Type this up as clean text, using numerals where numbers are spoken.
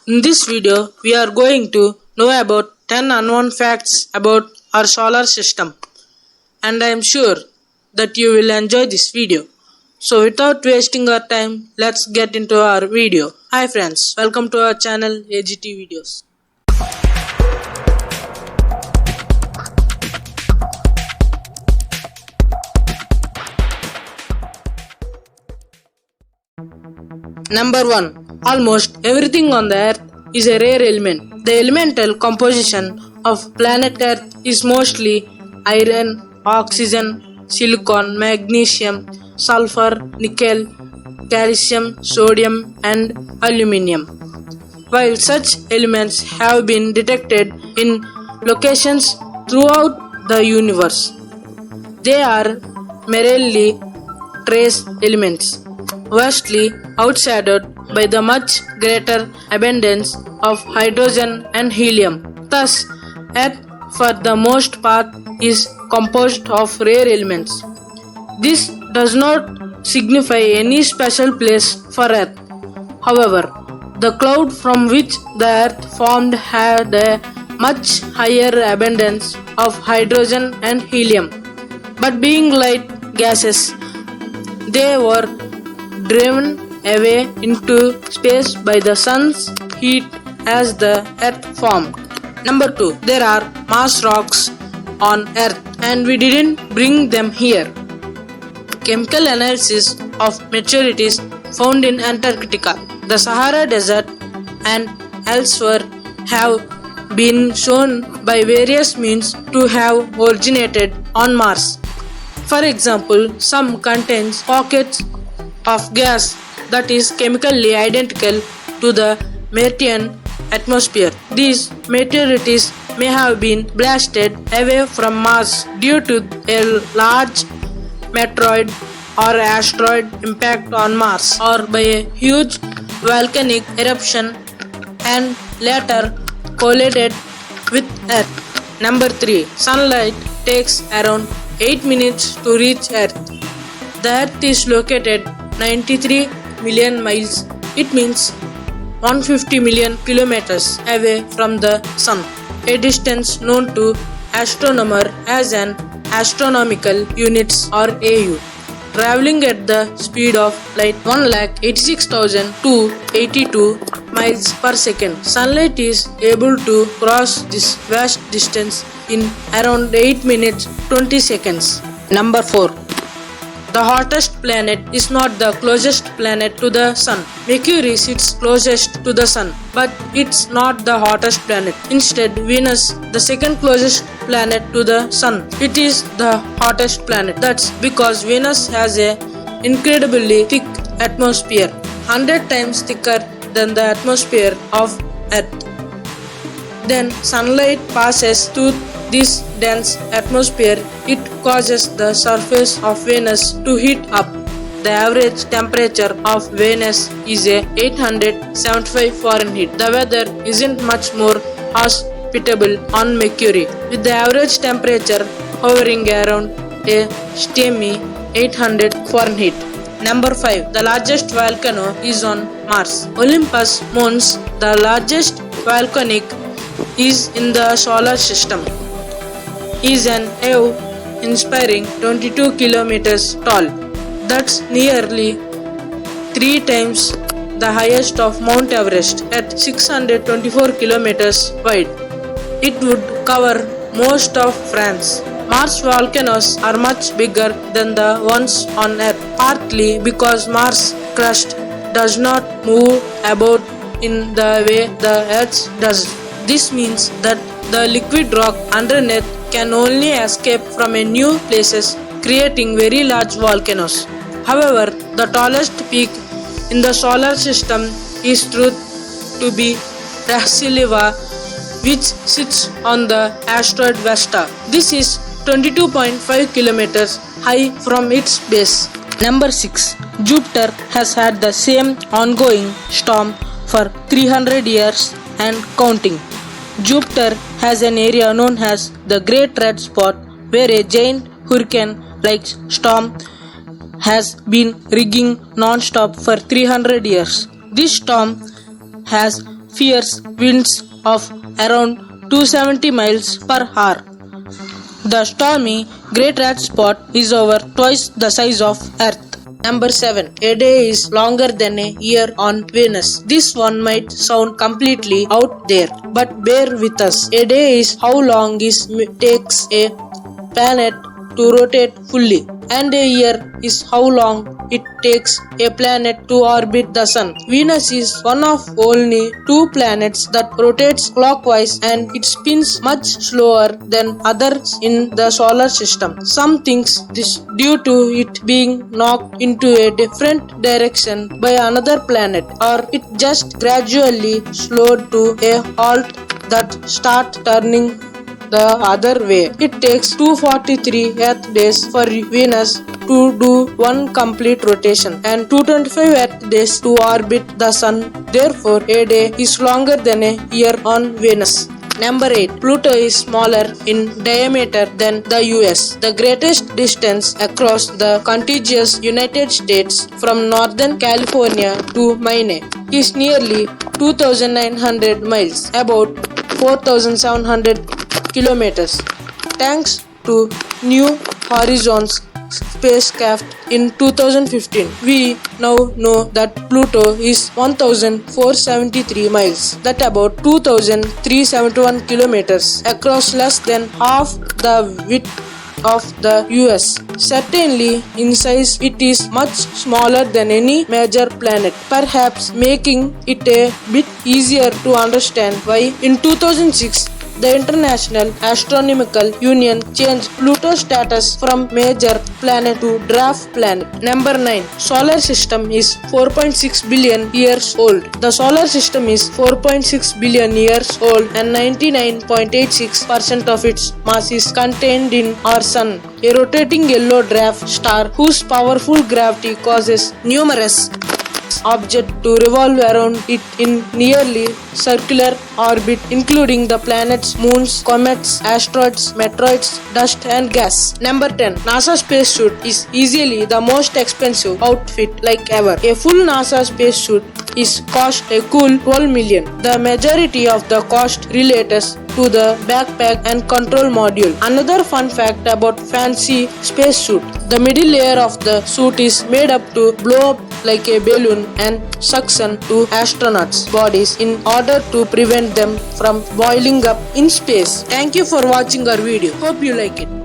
In this video, we are going to know about 10 unknown facts about our solar system. And I am sure that you will enjoy this video. So without wasting our time, let's get into our video. Hi friends, welcome to our channel AGT Videos. Number 1. Almost everything on the earth is a rare element. The elemental composition of planet Earth is mostly iron, oxygen, silicon, magnesium, sulfur, nickel, calcium, sodium and aluminium. While such elements have been detected in locations throughout the universe, they are merely trace elements, vastly outshadowed by the much greater abundance of hydrogen and helium. Thus, Earth for the most part is composed of rare elements. This does not signify any special place for Earth. However, the cloud from which the Earth formed had a much higher abundance of hydrogen and helium. But being light gases, they were driven away into space by the sun's heat as the Earth formed. Number 2. There are Mars rocks on Earth and we didn't bring them here. Chemical analysis of meteorites found in Antarctica, the Sahara Desert and elsewhere have been shown by various means to have originated on Mars. For example, some contains pockets of gas that is chemically identical to the Martian atmosphere. These meteorites may have been blasted away from Mars due to a large meteoroid or asteroid impact on Mars, or by a huge volcanic eruption and later collided with Earth. Number 3. Sunlight takes around 8 minutes to reach Earth. The Earth is located 93 million miles, it means 150 million kilometers away from the Sun, a distance known to astronomers as an astronomical units or AU. Traveling at the speed of light 1,86,282 miles per second, sunlight is able to cross this vast distance in around 8 minutes 20 seconds. Number 4. The hottest planet is not the closest planet to the Sun. Mercury sits closest to the Sun, but it's not the hottest planet. Instead, Venus, the second closest planet to the Sun, it is the hottest planet. That's because Venus has an incredibly thick atmosphere, 100 times thicker than the atmosphere of Earth. Then sunlight passes through this dense atmosphere. It causes the surface of Venus to heat up. The average temperature of Venus is 875 Fahrenheit. The weather isn't much more hospitable on Mercury, with the average temperature hovering around a steamy 800 Fahrenheit. Number 5. The largest volcano is on Mars. Olympus Mons, the largest volcanic is in the solar system, is an awe-inspiring 22 kilometers tall. That's nearly 3 times the highest of Mount Everest at 624 kilometers wide. It would cover most of France. Mars volcanoes are much bigger than the ones on Earth, partly because Mars crust does not move about in the way the Earth does. This means that the liquid rock underneath can only escape from a new places, creating very large volcanoes. However, the tallest peak in the solar system is thought to be Rahsileva, which sits on the asteroid Vesta. This is 22.5 kilometers high from its base. Number 6. Jupiter has had the same ongoing storm for 300 years and counting. Jupiter has an area known as the Great Red Spot, where a giant hurricane-like storm has been rigging non-stop for 300 years. This storm has fierce winds of around 270 miles per hour. The stormy Great Red Spot is over twice the size of Earth. Number 7. A day is longer than a year on Venus. This one might sound completely out there, but bear with us. A day is how long it takes a planet to rotate fully, and a year is how long it takes a planet to orbit the sun. Venus is one of only 2 planets that rotates clockwise, and it spins much slower than others in the solar system. Some think this due to it being knocked into a different direction by another planet, or it just gradually slowed to a halt that start turning the other way. It takes 243 Earth days for Venus to do one complete rotation and 225 Earth days to orbit the sun. Therefore, a day is longer than a year on Venus. Number 8. Pluto is smaller in diameter than the US. The greatest distance across the contiguous United States from Northern California to Maine is nearly 2,900 miles, about 4,700 kilometers. Thanks to New Horizons spacecraft in 2015, we now know that Pluto is 1,473 miles, that about 2,371 kilometers across, less than half the width of the US. Certainly, in size, it is much smaller than any major planet, perhaps making it a bit easier to understand why in 2006 the International Astronomical Union changed Pluto's status from major planet to dwarf planet. Number 9. Solar system is 4.6 billion years old. The solar system is 4.6 billion years old, and 99.86% of its mass is contained in our sun, a rotating yellow dwarf star whose powerful gravity causes numerous objects to revolve around it in nearly circular orbit, including the planets, moons, comets, asteroids, meteoroids, dust and gas. Number 10. NASA spacesuit is easily the most expensive outfit like ever. A full NASA spacesuit is cost a cool 12 million. The majority of the cost relates to the backpack and control module. Another fun fact about fancy spacesuit: the middle layer of the suit is made up to blow up like a balloon and suction to astronauts' bodies in order to prevent them from boiling up in space. Thank you for watching our video. Hope you like it.